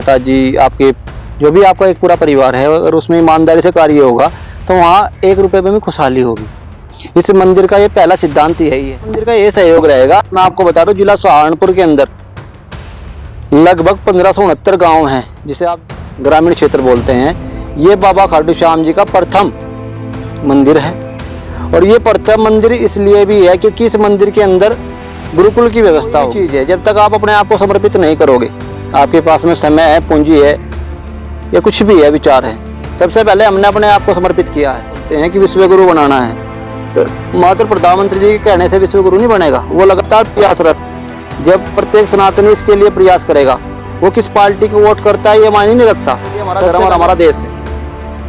पिताजी आपके जो भी आपका एक पूरा परिवार है अगर उसमें ईमानदारी से कार्य होगा तो वहाँ 1 रुपए में भी खुशहाली होगी। इस मंदिर का ये पहला सिद्धांत यही है। मंदिर का ये सहयोग रहेगा। मैं आपको बता दूं जिला सहारनपुर के अंदर लगभग 1569 गांव हैं जिसे आप ग्रामीण क्षेत्र बोलते हैं। ये बाबा खाटू श्याम जी का प्रथम मंदिर है और ये प्रथम मंदिर इसलिए भी है क्योंकि इस मंदिर के अंदर गुरुकुल की व्यवस्था हो चीज है। जब तक आप अपने आप को समर्पित नहीं करोगे, आपके पास में समय है, पूंजी है या कुछ भी है, विचार है, सबसे पहले हमने अपने आप को समर्पित किया है। बोलते हैं कि विश्व गुरु बनाना है, तो मात्र प्रधानमंत्री जी के कहने से विश्व गुरु नहीं बनेगा। वो लगातार प्रयासरत, जब प्रत्येक सनातनी इसके लिए प्रयास करेगा, वो किस पार्टी को वोट करता है ये मायने नहीं रखता। ये हमारा धर्म और हमारा देश है,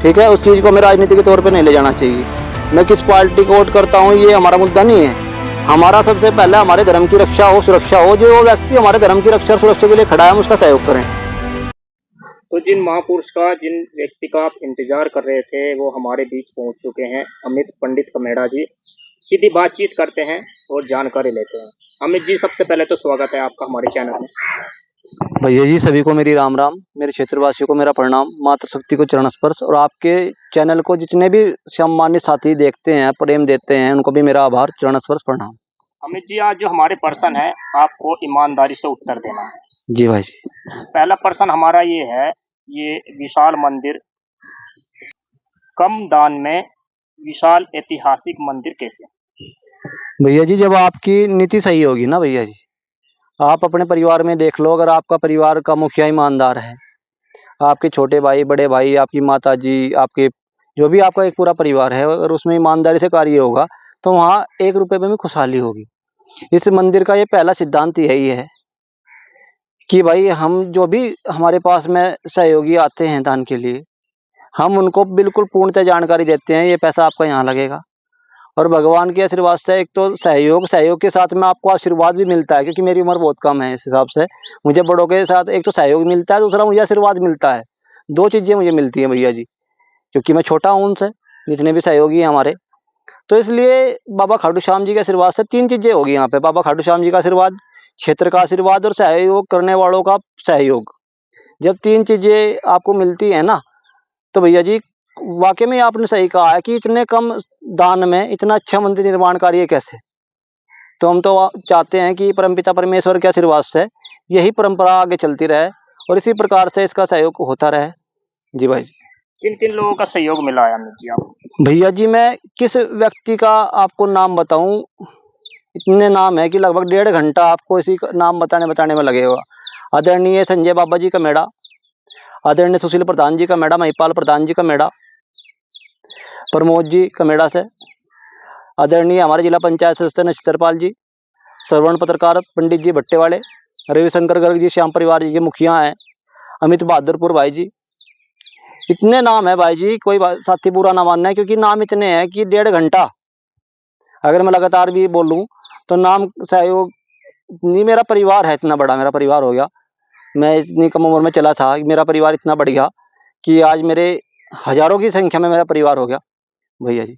ठीक है। उस चीज को हमें राजनीति के तौर पर नहीं ले जाना चाहिए। मैं किस पार्टी को वोट करता हूँ ये हमारा मुद्दा नहीं है। हमारा सबसे पहले हमारे धर्म की रक्षा हो, सुरक्षा हो। जो वो व्यक्ति हमारे धर्म की रक्षा और सुरक्षा के लिए खड़ा है, हम उसका सहयोग करें। तो जिन महापुरुष का, जिन व्यक्ति का आप इंतजार कर रहे थे, वो हमारे बीच पहुंच चुके हैं। अमित पंडित कमेड़ा जी। सीधी बातचीत करते हैं और जानकारी लेते हैं। अमित जी, सबसे पहले तो स्वागत है आपका हमारे चैनल में। भैया जी, सभी को मेरी राम राम, मेरे क्षेत्रवासियों को मेरा प्रणाम, मातृशक्ति को चरण स्पर्श और आपके चैनल को जितने भी सम्मानित साथी देखते हैं, प्रेम देते हैं, उनको भी मेरा आभार, चरण स्पर्श, प्रणाम। अमित जी, आज जो हमारे प्रश्न है आपको ईमानदारी से उत्तर देना है। जी भाई जी। पहला प्रश्न हमारा ये है, ये विशाल मंदिर कम दान में विशाल ऐतिहासिक मंदिर कैसे? भैया जी, जब आपकी नीति सही होगी ना भैया जी, आप अपने परिवार में देख लो। अगर आपका परिवार का मुखिया ईमानदार है, आपके छोटे भाई, बड़े भाई, आपकी माता जी, आपके जो भी आपका एक पूरा परिवार है, अगर उसमें ईमानदारी से कार्य होगा तो वहाँ 1 रुपए में भी खुशहाली होगी। इस मंदिर का ये पहला सिद्धांत यही है कि भाई हम जो भी हमारे पास में सहयोगी आते हैं दान के लिए, हम उनको बिल्कुल पूर्णतः जानकारी देते हैं ये पैसा आपका यहाँ लगेगा। और भगवान के आशीर्वाद से एक तो सहयोग के साथ में आपको आशीर्वाद भी मिलता है, क्योंकि मेरी उम्र बहुत कम है, इस हिसाब से मुझे बड़ों के साथ एक तो सहयोग मिलता है, दूसरा मुझे आशीर्वाद मिलता है। 2 चीजें मुझे मिलती हैं भैया जी, क्योंकि मैं छोटा हूँ उनसे, जितने भी सहयोगी हैं हमारे। तो इसलिए बाबा खाटू श्याम जी के आशीर्वाद से 3 चीजें होगी यहाँ पे। बाबा खाटू श्याम जी का आशीर्वाद, क्षेत्र का आशीर्वाद और सहयोग करने वालों का सहयोग। जब 3 चीजें आपको मिलती है ना, तो भैया जी वाकई में आपने सही कहा है कि इतने कम दान में इतना अच्छा मंदिर निर्माण कार्य कैसे। तो हम तो चाहते हैं कि परमपिता परमेश्वर के आशीर्वाद से यही परंपरा आगे चलती रहे और इसी प्रकार से इसका सहयोग होता रहे। जी भाई जी। किन किन लोगों का सहयोग मिला है अमित जी आपको? भैया जी, मैं किस व्यक्ति का आपको नाम बताऊं, इतने नाम है कि लगभग 1.5 घंटा आपको इसी का नाम बताने में लगेगा। आदरणीय संजय बाबा जी का मेड़ा, आदरणीय सुशील प्रधान जी का मेड़ा, महिपाल प्रधान जी का मेड़ा, प्रमोद जी कमेड़ा से, आदरणीय हमारे जिला पंचायत सदस्य नक्षत्रपाल जी, श्रवण पत्रकार पंडित जी भट्टेवाड़े, रविशंकर गर्ग जी श्याम परिवार जी के मुखिया हैं, अमित बहादुरपुर भाई जी। इतने नाम है भाई जी, कोई साथी बुरा ना मानना है, क्योंकि नाम इतने हैं कि 1.5 घंटा अगर मैं लगातार भी बोलूं तो नाम सहयोग नहीं। मेरा परिवार है इतना बड़ा, मेरा परिवार हो गया, मैं इतनी कम उम्र में चला था, मेरा परिवार इतना बढ़ गया कि आज मेरे हजारों की संख्या में मेरा परिवार हो गया भैया जी।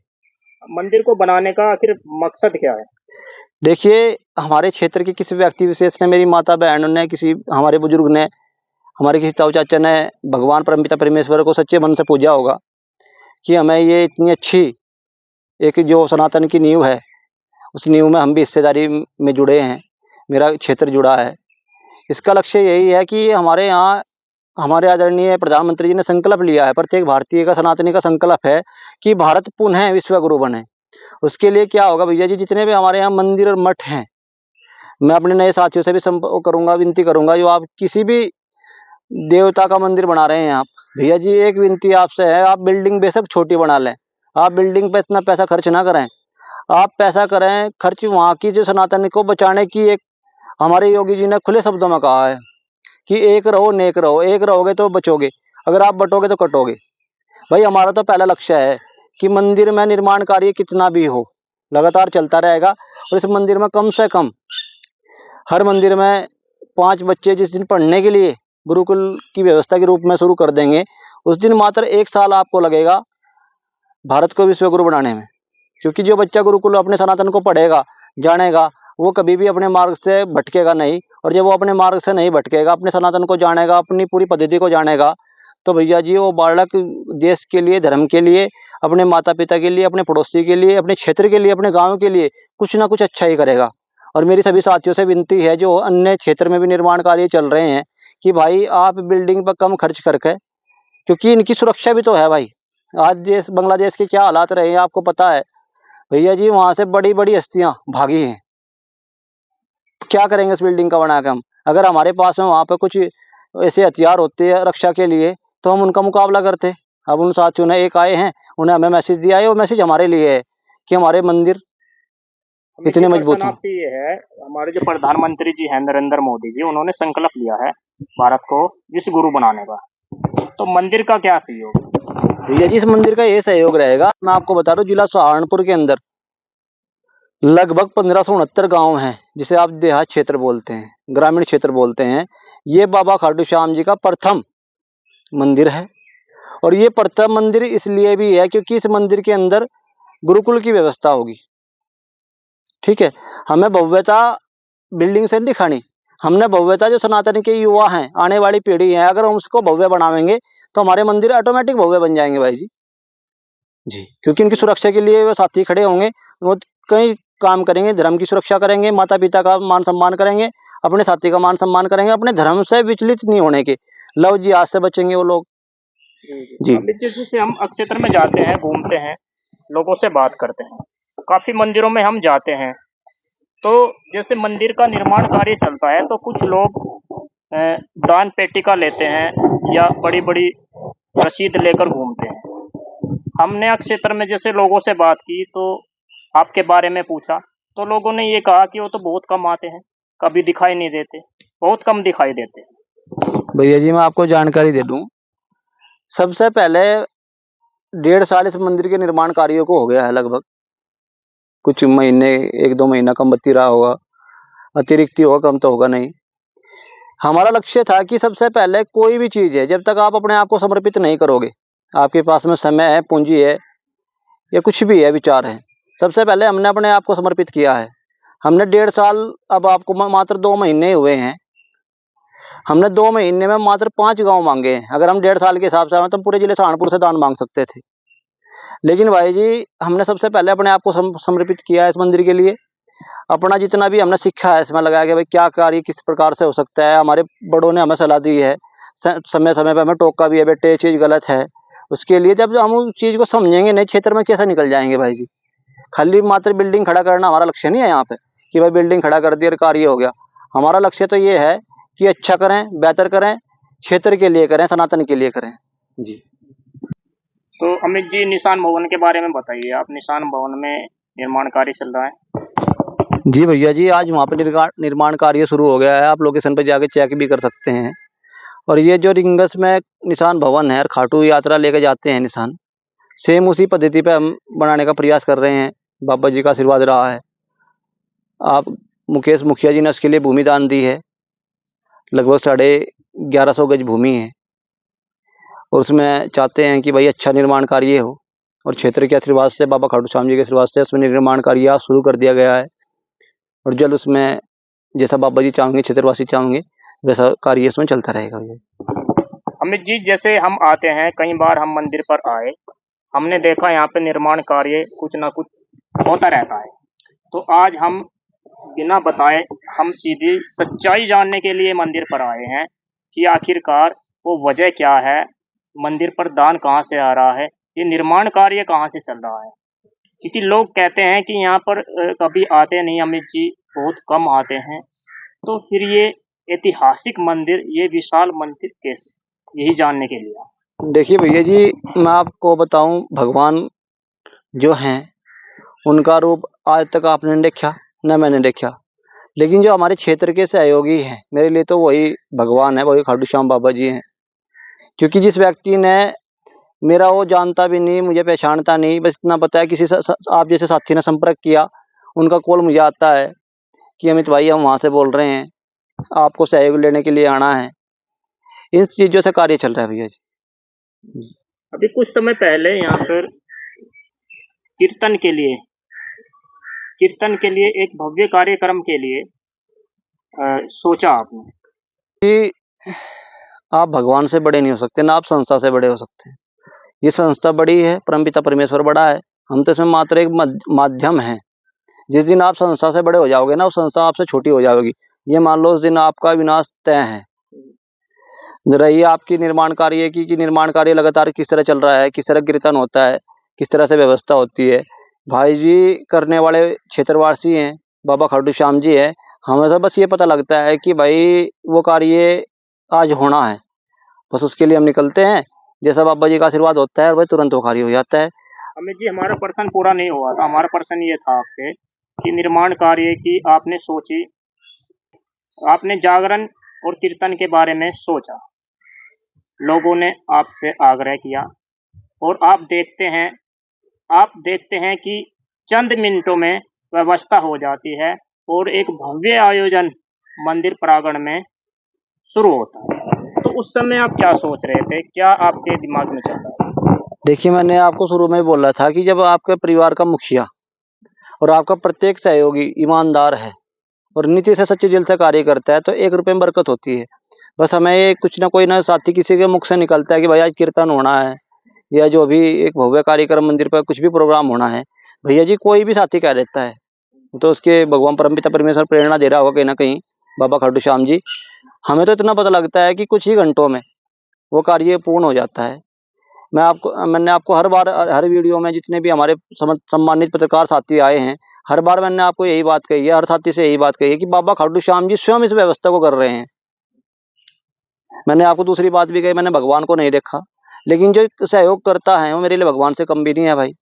मंदिर को बनाने का आखिर मकसद क्या है? देखिए, हमारे क्षेत्र के किसी व्यक्ति विशेष ने, मेरी माता बहन ने, किसी हमारे बुजुर्ग ने, हमारे किसी ताऊ चाचा ने भगवान परमपिता परमेश्वर को सच्चे मन से पूजा होगा कि हमें ये इतनी अच्छी एक जो सनातन की नींव है, उस नींव में हम भी हिस्सेदारी में जुड़े हैं, मेरा क्षेत्र जुड़ा है। इसका लक्ष्य यही है कि हमारे यहाँ हमारे आदरणीय प्रधानमंत्री जी ने संकल्प लिया है, प्रत्येक भारतीय का, सनातनी का संकल्प है कि भारत पुनः विश्व गुरु बने। उसके लिए क्या होगा भैया जी, जितने भी हमारे यहाँ मंदिर और मठ हैं, मैं अपने नए साथियों से भी संपर्क करूंगा, विनती करूंगा, जो आप किसी भी देवता का मंदिर बना रहे हैं आप, भैया जी एक विनती आपसे है, आप बिल्डिंग बेशक छोटी बना लें, आप बिल्डिंग पे इतना पैसा खर्च ना करें। आप पैसा करें खर्च वहाँ की जो सनातन को बचाने की। एक हमारे योगी जी ने खुले शब्दों में कहा है कि एक रहो नेक रहो, एक रहोगे तो बचोगे, अगर आप बटोगे तो कटोगे। भाई हमारा तो पहला लक्ष्य है कि मंदिर में निर्माण कार्य कितना भी हो लगातार चलता रहेगा, और इस मंदिर में कम से कम हर मंदिर में 5 बच्चे जिस दिन पढ़ने के लिए गुरुकुल की व्यवस्था के रूप में शुरू कर देंगे, उस दिन मात्र 1 साल आपको लगेगा भारत को विश्व गुरु बनाने में। क्योंकि जो बच्चा गुरुकुल अपने सनातन को पढ़ेगा, जानेगा, वो कभी भी अपने मार्ग से भटकेगा नहीं और जब वो अपने मार्ग से नहीं भटकेगा, अपने सनातन को जानेगा, अपनी पूरी पद्धति को जानेगा, तो भैया जी वो बालक देश के लिए, धर्म के लिए, अपने माता पिता के लिए, अपने पड़ोसी के लिए, अपने क्षेत्र के लिए, अपने गांव के लिए कुछ ना कुछ अच्छा ही करेगा। और मेरी सभी साथियों से विनती है जो अन्य क्षेत्र में भी निर्माण कार्य चल रहे हैं कि भाई आप बिल्डिंग पर कम खर्च करके, क्योंकि इनकी सुरक्षा भी तो है भाई। आज देश बांग्लादेश के क्या हालात रहे हैं आपको पता है भैया जी, वहां से बड़ी बड़ी हस्तियां भागी हैं। क्या करेंगे इस बिल्डिंग का बना के हम? अगर हमारे पास में वहां पे कुछ ऐसे हथियार होते हैं रक्षा के लिए तो हम उनका मुकाबला करते। अब उन साथियों ने एक आए हैं, उन्हें हमें मैसेज दिया है, वो मैसेज हमारे लिए है कि हमारे मंदिर अमित जी, इतने प्रश्न मजबूत हों। आपसे ये है, हमारे जो प्रधानमंत्री जी हैं नरेंद्र मोदी जी, उन्होंने संकल्प लिया है भारत को विश्व गुरु बनाने का, तो मंदिर का क्या सहयोग? भैया जी इस मंदिर का ये सहयोग रहेगा, मैं आपको बता दूं, जिला सहारनपुर के अंदर लगभग 1569 गांव हैं, जिसे आप देहात क्षेत्र बोलते हैं, ग्रामीण क्षेत्र बोलते हैं। ये बाबा खाटू श्याम जी का प्रथम मंदिर है। और ये प्रथम मंदिर इसलिए भी है क्योंकि इस मंदिर के अंदर गुरुकुल की व्यवस्था होगी। ठीक है, हमें भव्यता बिल्डिंग से नहीं दिखानी, हमने भव्यता जो सनातन के युवा हैं, आने वाली पीढ़ी है, अगर हम उसको भव्य बनावेंगे तो हमारे मंदिर ऑटोमेटिक भव्य बन जाएंगे भाई जी। जी, क्योंकि उनकी सुरक्षा के लिए वो साथी खड़े होंगे, वो कई काम करेंगे, धर्म की सुरक्षा करेंगे, माता पिता का मान सम्मान करेंगे, अपने साथी का मान सम्मान करेंगे, अपने धर्म से विचलित नहीं होने के। लव जी आज से बचेंगे वो लोग। जी अमित जी, जैसे हम अक्षेत्र में जाते हैं, घूमते हैं, लोगों से बात करते हैं, काफी मंदिरों में हम जाते हैं, तो जैसे मंदिर का निर्माण कार्य चलता है तो कुछ लोग अ, दान पेटिका लेते हैं या बड़ी बड़ी रसीद लेकर घूमते हैं। हमने अक्षेत्र में जैसे लोगों से बात की तो आपके बारे में पूछा, तो लोगों ने ये कहा कि वो तो बहुत कम आते हैं, कभी दिखाई नहीं देते, बहुत कम दिखाई देते हैं। भैया जी मैं आपको जानकारी दे दूं, सबसे पहले 1.5 साल इस मंदिर के निर्माण कार्यों को हो गया है लगभग, कुछ महीने, 1-2 महीना कम बत्ती रहा होगा, अतिरिक्त ही होगा, कम तो होगा नहीं। हमारा लक्ष्य था कि सबसे पहले कोई भी चीज है, जब तक आप अपने आप को समर्पित नहीं करोगे, आपके पास में समय है, पूंजी है, या कुछ भी है, विचार है, सबसे पहले हमने अपने आप को समर्पित किया है। हमने 1.5 साल, अब आपको मात्र 2 महीने हुए हैं, हमने 2 महीने में मात्र 5 गांव मांगे हैं। अगर हम 1.5 साल के हिसाब से आए तो हम पूरे जिले सहारनपुर से दान मांग सकते थे। लेकिन भाई जी हमने सबसे पहले अपने आप को समर्पित किया है इस मंदिर के लिए। अपना जितना भी हमने सीखा है इसमें लगाया कि भाई क्या कार्य किस प्रकार से हो सकता है, हमारे बड़ों ने हमें सलाह दी है, समय समय पर हमें टोका भी है, बेटे ये चीज गलत है। उसके लिए जब हम उस चीज को समझेंगे नहीं, क्षेत्र में कैसे निकल जाएंगे भाई जी। खाली मात्र बिल्डिंग खड़ा करना हमारा लक्ष्य नहीं है यहाँ पे कि भाई बिल्डिंग खड़ा कर दी और कार्य हो गया। हमारा लक्ष्य तो ये है कि अच्छा करें, बेहतर करें, क्षेत्र के लिए करें, सनातन के लिए करें। जी तो अमित जी, निशान भवन के बारे में बताइए, आप निशान भवन में निर्माण कार्य चल रहा है। जी भैया जी, आज वहाँ पे निर्माण कार्य शुरू हो गया है, आप लोकेशन पे जाके चेक भी कर सकते हैं। और ये जो रिंगस में निशान भवन है और खाटू यात्रा लेके जाते हैं निशान, सेम उसी पद्धति पे हम बनाने का प्रयास कर रहे हैं। बाबा जी का आशीर्वाद रहा है। आप मुकेश मुखिया जी ने उसके लिए भूमि दान दी है, लगभग 1150 गज भूमि है, और उसमें चाहते हैं कि भाई अच्छा निर्माण कार्य हो, और क्षेत्र के आशीर्वाद से, बाबा खाटू श्याम जी के आशीर्वाद से उसमें निर्माण कार्य शुरू कर दिया गया है। और जल्द उसमें जैसा बाबा जी चाहेंगे, क्षेत्रवासी चाहेंगे, वैसा कार्य इसमें चलता रहेगा। अमित जी, जैसे हम आते हैं, कई बार हम मंदिर पर आए, हमने देखा यहाँ पे निर्माण कार्य कुछ ना कुछ होता रहता है, तो आज हम बिना बताए हम सीधी सच्चाई जानने के लिए मंदिर पर आए हैं कि आखिरकार वो वजह क्या है, मंदिर पर दान कहाँ से आ रहा है, ये निर्माण कार्य कहाँ से चल रहा है। क्योंकि लोग कहते हैं कि यहाँ पर कभी आते नहीं अमित जी, बहुत कम आते हैं, तो फिर ये ऐतिहासिक मंदिर, ये विशाल मंदिर कैसे, यही जानने के लिए। देखिए भैया जी, मैं आपको बताऊं, भगवान जो हैं उनका रूप आज तक आपने नहीं देखा, न मैंने देखा। लेकिन जो हमारे क्षेत्र के सहयोगी हैं, मेरे लिए तो वही भगवान है, वही खाटू श्याम बाबा जी हैं। क्योंकि जिस व्यक्ति ने, मेरा वो जानता भी नहीं, मुझे पहचानता नहीं, बस इतना पता है किसी आप जैसे साथी ने संपर्क किया, उनका कॉल मुझे आता है कि अमित भाई हम वहाँ से बोल रहे हैं, आपको सहयोग लेने के लिए आना है। इन चीज़ों से कार्य चल रहा है भैया जी। अभी कुछ समय पहले यहाँ पर कीर्तन के लिए, कीर्तन के लिए एक भव्य कार्यक्रम के लिए सोचा आपने? कि आप भगवान से बड़े नहीं हो सकते, ना आप संस्था से बड़े हो सकते हैं। ये संस्था बड़ी है, परमपिता परमेश्वर बड़ा है, हम तो इसमें मात्र एक माध्यम हैं। जिस दिन आप संस्था से बड़े हो जाओगे ना, वो संस्था आपसे छोटी हो जाएगी। ये मान लो उस दिन आपका विनाश तय है। रही आपकी निर्माण कार्य की निर्माण कार्य लगातार किस तरह चल रहा है, किस तरह कीर्तन होता है, किस तरह से व्यवस्था होती है। भाई जी करने वाले क्षेत्रवासी हैं, बाबा खाटू श्याम जी है। हमें तो बस ये पता लगता है कि भाई वो कार्य आज होना है, बस उसके लिए हम निकलते हैं। जैसा बाबा जी का आशीर्वाद होता है वह तुरंत वो कार्य हो जाता है। अमित जी, हमारा प्रश्न पूरा नहीं हुआ था। हमारा प्रश्न ये था आपसे कि निर्माण कार्य की आपने सोची, आपने जागरण और कीर्तन के बारे में सोचा, लोगों ने आपसे आग्रह किया और आप देखते हैं कि चंद मिनटों में व्यवस्था हो जाती है और एक भव्य आयोजन मंदिर प्रांगण में शुरू होता है। तो उस समय आप क्या सोच रहे थे, क्या आपके दिमाग में चल रहा था? देखिए, मैंने आपको शुरू में बोला था कि जब आपके परिवार का मुखिया और आपका प्रत्येक सहयोगी ईमानदार है और नीति से सच्चे दिल से कार्य करता है, तो 1 रुपए में बरकत होती है। बस हमें ये कुछ ना कोई ना साथी किसी के मुख से निकलता है कि भाई आज कीर्तन होना है, या जो भी एक भव्य कार्यक्रम मंदिर पर कुछ भी प्रोग्राम होना है, भैया जी कोई भी साथी कह देता है, तो उसके भगवान परमपिता परमेश्वर प्रेरणा दे रहा होगा कहीं ना कहीं, बाबा खाटू श्याम जी। हमें तो इतना पता लगता है कि कुछ ही घंटों में वो कार्य पूर्ण हो जाता है। मैंने आपको हर बार हर वीडियो में जितने भी हमारे सम्मानित पत्रकार साथी आए हैं, हर बार मैंने आपको यही बात कही है, हर साथी से यही बात कही है कि बाबा खाटू श्याम जी स्वयं इस व्यवस्था को कर रहे हैं। मैंने आपको दूसरी बात भी कही, मैंने भगवान को नहीं देखा, लेकिन जो सहयोग करता है वो मेरे लिए भगवान से कम भी नहीं है भाई।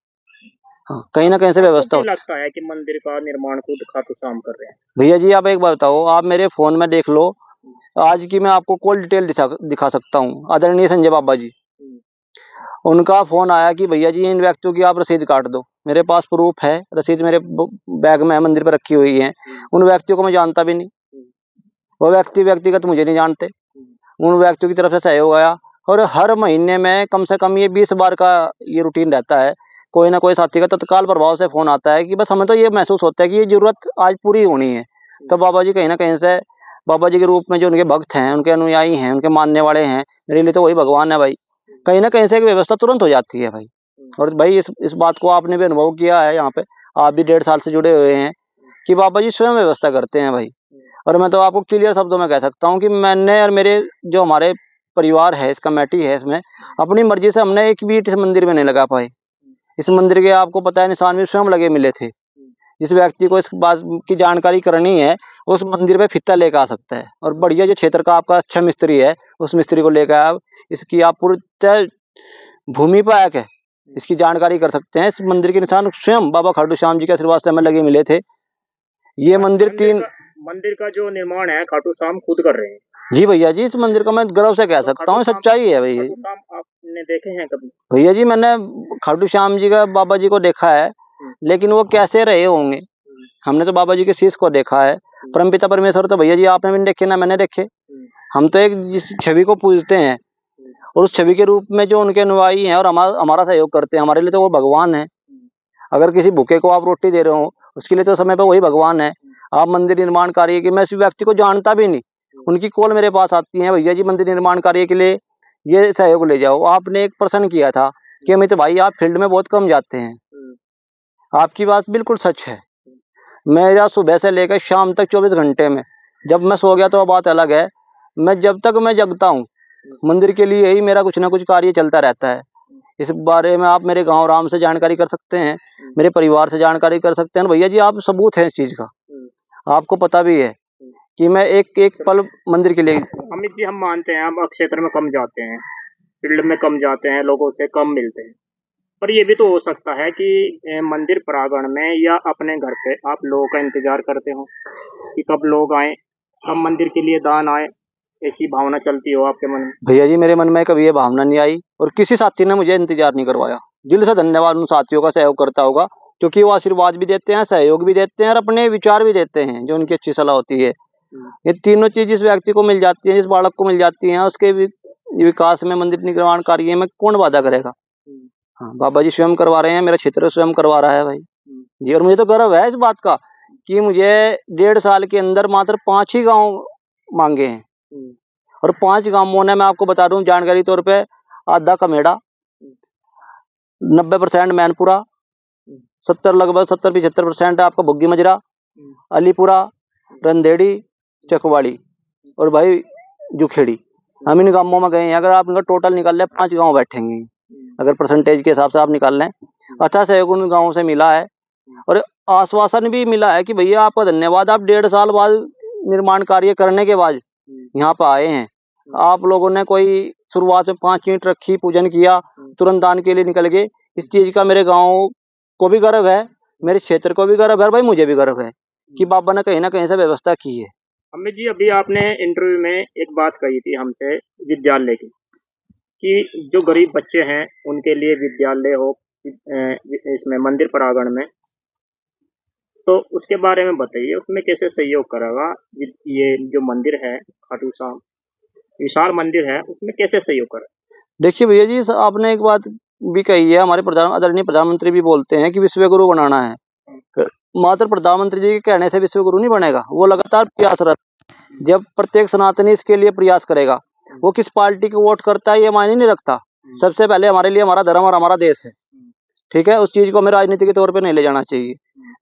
हाँ, कहीं ना कहीं से व्यवस्था आपको क्या होती है। लगता है कि मंदिर का निर्माण खुद खाटू श्याम कर रहे हैं? भैया जी आप एक बात बताओ, आप मेरे फोन में देख लो, आज की मैं आपको कॉल डिटेल दिखा सकता हूँ। आदरणीय संजय बाबा जी, उनका फोन आया कि भैया जी इन व्यक्तियों की आप रसीद काट दो। मेरे पास प्रूफ है, रसीद मेरे बैग में है, मंदिर पर रखी हुई है। उन व्यक्तियों को मैं जानता भी नहीं, वो व्यक्तिगत मुझे नहीं जानते। उन व्यक्तियों की तरफ से सहयोग आया, और हर महीने में कम से कम ये 20 बार का ये रूटीन रहता है। कोई ना कोई साथी का तत्काल प्रभाव से फोन आता है कि बस हमें तो ये महसूस होता है कि ये जरूरत आज पूरी होनी है। तो बाबा जी कहीं ना कहीं से, बाबा जी के रूप में जो उनके भक्त हैं, उनके अनुयायी हैं, उनके मानने वाले हैं, मेरे लिए तो वही भगवान है भाई। कहीं ना कहीं से एक व्यवस्था तुरंत हो जाती है भाई। और भाई इस बात को आपने भी अनुभव किया है, यहाँ पे आप भी 1.5 साल से जुड़े हुए हैं, कि बाबा जी स्वयं व्यवस्था करते हैं भाई। और मैं तो आपको क्लियर शब्दों में कह सकता हूँ कि मैंने और मेरे जो हमारे परिवार है, इस कमेटी है, इसमें अपनी मर्जी से हमने एक भी ईंट इस मंदिर में नहीं लगा पाए। इस मंदिर के आपको पता है निशान भी स्वयं लगे मिले थे। जिस व्यक्ति को इस बात की जानकारी करनी है, उस मंदिर पे फित्ता लेकर आ सकता है, और बढ़िया जो क्षेत्र का आपका अच्छा मिस्त्री है, उस मिस्त्री को लेकर आप इसकी आप पूरी भूमि पर आके इसकी जानकारी कर सकते हैं। इस मंदिर के निशान स्वयं बाबा खाटू श्याम जी के आशीर्वाद से हमें लगे मिले थे। ये मंदिर का जो निर्माण है खाटू श्याम खुद कर रहे हैं? जी भैया जी, इस मंदिर का मैं गर्व से कह सकता हूँ, सच्चाई है भैया। खाटू श्याम आपने देखे हैं कभी? भैया जी मैंने खाटू श्याम जी का बाबा जी को देखा है, लेकिन वो कैसे रहे होंगे। हमने तो बाबा जी के शीश को देखा है, परमपिता परमेश्वर तो भैया जी आपने भी नहीं देखे ना मैंने देखे। हम तो एक जिस छवि को पूजते हैं, और उस छवि के रूप में जो उनके अनुयायी हैं और हमारा सहयोग करते हैं, हमारे लिए तो वो भगवान है। अगर किसी भूखे को आप रोटी दे रहे हो, उसके लिए तो समय पर वही भगवान है। आप मंदिर निर्माण कार्य की, मैं इस व्यक्ति को जानता भी नहीं, उनकी कॉल मेरे पास आती है, भैया जी मंदिर निर्माण कार्य के लिए ये सहयोग ले जाओ। आपने एक प्रश्न किया था कि अमित भाई आप फील्ड में बहुत कम जाते हैं, आपकी बात बिल्कुल सच है। मेरा सुबह से लेकर शाम तक 24 घंटे में, जब मैं सो गया तो बात अलग है, मैं जब तक मैं जगता हूँ मंदिर के लिए ही मेरा कुछ ना कुछ कार्य चलता रहता है। इस बारे में आप मेरे गांव राम से जानकारी कर सकते हैं, मेरे परिवार से जानकारी कर सकते हैं। भैया जी आप सबूत है इस चीज का, आपको पता भी है कि मैं एक एक पल मंदिर के लिए। अमित जी हम मानते हैं हम क्षेत्र में कम जाते हैं, फील्ड में कम जाते हैं, लोगों से कम मिलते हैं, पर ये भी तो हो सकता है कि मंदिर प्रांगण में या अपने घर पे आप लोगों का इंतजार करते हो कि कब लोग आए, कब मंदिर के लिए दान आए, ऐसी भावना चलती हो आपके मन में? भैया जी मेरे मन में कभी ये भावना नहीं आई, और किसी साथी ने मुझे इंतजार नहीं करवाया। दिल से धन्यवाद उन साथियों का, सहयोग करता होगा, क्योंकि वो आशीर्वाद भी देते हैं, सहयोग भी देते हैं, और अपने विचार भी देते हैं जो उनकी अच्छी सलाह होती है। ये तीनों चीज जिस व्यक्ति को मिल जाती है, जिस बालक को मिल जाती है, उसके विकास में, मंदिर निर्माण कार्य में कौन बाधा करेगा। हाँ, बाबा जी स्वयं करवा रहे हैं, मेरा क्षेत्र स्वयं करवा रहा है भाई जी। और मुझे तो गर्व है इस बात का कि मुझे 1.5 साल के अंदर मात्र 5 ही गांव मांगे हैं और 5 गांवों ने मैं आपको बता दूं जानकारी तौर पे आधा कमेड़ा, 90% मैनपुरा, 70-75% आपका बुग्गी मजरा, अलीपुरा, रंधेड़ी, चकवाड़ी और भाई जुखेड़ी। हम इन गांवों में गए हैं। अगर आप इनका टोटल निकाल लें 5 गांव बैठेंगे अगर परसेंटेज के हिसाब से आप निकाल लें। अच्छा सहयोग उन गाँव से मिला है और आश्वासन भी मिला है कि भैया आपका धन्यवाद, आप 1.5 साल बाद निर्माण कार्य करने के बाद यहाँ पर आए हैं। आप लोगों ने कोई शुरुआत में 5 मिनट रखी, पूजन किया, तुरंत दान के लिए निकल गए। इस चीज का मेरे गांव को भी गर्व है, मेरे क्षेत्र को भी गर्व है, भाई मुझे भी गर्व है कि बाबा ने कहीं ना कहीं से व्यवस्था की है। अमित जी, अभी आपने इंटरव्यू में एक बात कही थी हमसे विद्यालय की, कि जो गरीब बच्चे हैं उनके लिए विद्यालय हो इसमें मंदिर प्रांगण में, तो उसके बारे में बताइए, उसमें कैसे सहयोग करेगा ये जो मंदिर है खाटू श्याम विशाल मंदिर है, उसमें कैसे सहयोग करेगा? देखिए भैया जी, आपने एक बात भी कही है, हमारे आदरणीय प्रधानमंत्री भी बोलते हैं कि विश्व गुरु बनाना है। मात्र प्रधानमंत्री जी के कहने से विश्व गुरु नहीं बनेगा, वो लगातार प्रयासरत। जब प्रत्येक सनातनी इसके लिए प्रयास करेगा, वो किस पार्टी को वोट करता है ये मायने नहीं रखता। सबसे पहले हमारे लिए हमारा धर्म और हमारा देश है, ठीक है। उस चीज को हमें राजनीति के तौर पे नहीं ले जाना चाहिए।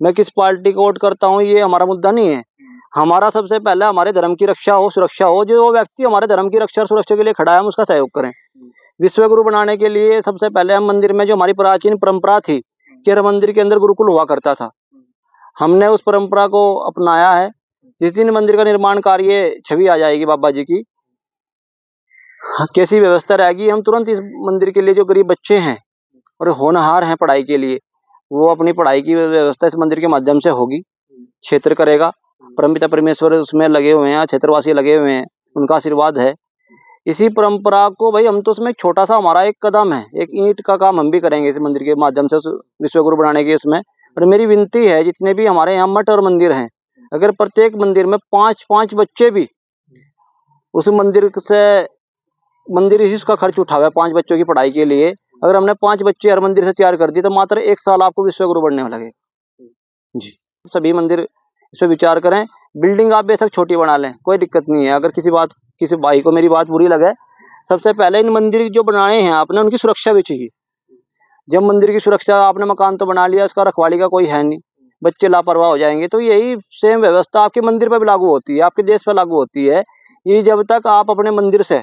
मैं किस पार्टी को वोट करता हूँ ये हमारा मुद्दा नहीं है। हमारा सबसे पहले हमारे धर्म की रक्षा हो, सुरक्षा हो। जो व्यक्ति हमारे धर्म की रक्षा और सुरक्षा के लिए खड़ा है, हम उसका सहयोग करें। विश्व गुरु बनाने के लिए सबसे पहले हम मंदिर में, जो हमारी प्राचीन परंपरा थी कि हर मंदिर के अंदर गुरुकुल हुआ करता था, हमने उस परंपरा को अपनाया है। जिस दिन मंदिर का निर्माण कार्य छवि आ जाएगी बाबा जी की, कैसी व्यवस्था रहेगी, हम तुरंत इस मंदिर के लिए जो गरीब बच्चे हैं और होनहार हैं पढ़ाई के लिए, वो अपनी पढ़ाई की व्यवस्था इस मंदिर के माध्यम से होगी। क्षेत्र करेगा, परमपिता परमेश्वर उसमें लगे हुए हैं, क्षेत्रवासी लगे हुए हैं, उनका आशीर्वाद है। इसी परंपरा को भाई हम तो उसमें छोटा सा हमारा एक कदम है, एक ईंट का काम हम भी करेंगे इस मंदिर के माध्यम से विश्व गुरु बनाने के इसमें। और मेरी विनती है, जितने भी हमारे यहाँ मठ और मंदिर हैं, अगर प्रत्येक मंदिर में 5-5 बच्चे भी उस मंदिर से, मंदिर ही उसका खर्च उठावे 5 बच्चों की पढ़ाई के लिए, अगर हमने 5 बच्चे हर मंदिर से तैयार कर दिए तो मात्र 1 साल आपको विश्व गुरु बनने में लगेगा जी। सभी मंदिर इस पर विचार करें। बिल्डिंग आप बेशक छोटी बना लें, कोई दिक्कत नहीं है। अगर किसी भाई को मेरी बात बुरी लगे, सबसे पहले इन मंदिर जो बनाए हैं आपने, उनकी सुरक्षा भी चाहिए। जब मंदिर की सुरक्षा, आपने मकान तो बना लिया, उसका रखवाली का कोई है नहीं, बच्चे लापरवाह हो जाएंगे, तो यही सेम व्यवस्था आपके मंदिर पर भी लागू होती है, आपके देश पर लागू होती है। ये जब तक आप अपने मंदिर से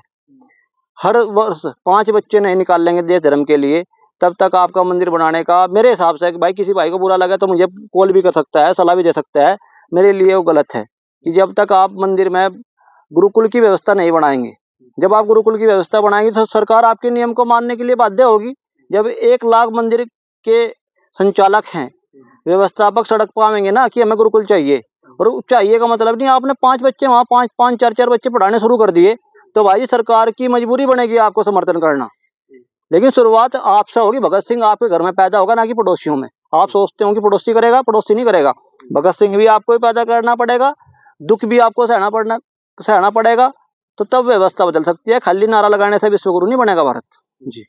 हर वर्ष 5 बच्चे नहीं निकाल लेंगे देश धर्म के लिए, तब तक आपका मंदिर बनाने का, मेरे हिसाब से, भाई किसी भाई को बुरा लगा तो मुझे कॉल भी कर सकता है, सलाह भी दे सकता है, मेरे लिए वो गलत है कि जब तक आप मंदिर में गुरुकुल की व्यवस्था नहीं बनाएंगे। जब आप गुरुकुल की व्यवस्था बनाएंगे तो सरकार आपके नियम को मानने के लिए बाध्य होगी। जब 1 लाख मंदिर के संचालक हैं, व्यवस्थापक सड़क पर आएंगे ना कि हमें गुरुकुल चाहिए, और चाहिए का मतलब नहीं आपने 5 बच्चे वहां 5-5, 4-4 बच्चे पढ़ाने शुरू कर दिए, तो भाई सरकार की मजबूरी बनेगी आपको समर्थन करना। लेकिन शुरुआत आपसे होगी। भगत सिंह आपके घर में पैदा होगा, ना कि पड़ोसियों में। आप सोचते हो कि पड़ोसी करेगा, पड़ोसी नहीं करेगा। भगत सिंह भी आपको ही पैदा करना पड़ेगा, दुख भी आपको सहना पड़ेगा, तो तब व्यवस्था बदल सकती है। खाली नारा लगाने से विश्व गुरु नहीं बनेगा भारत जी।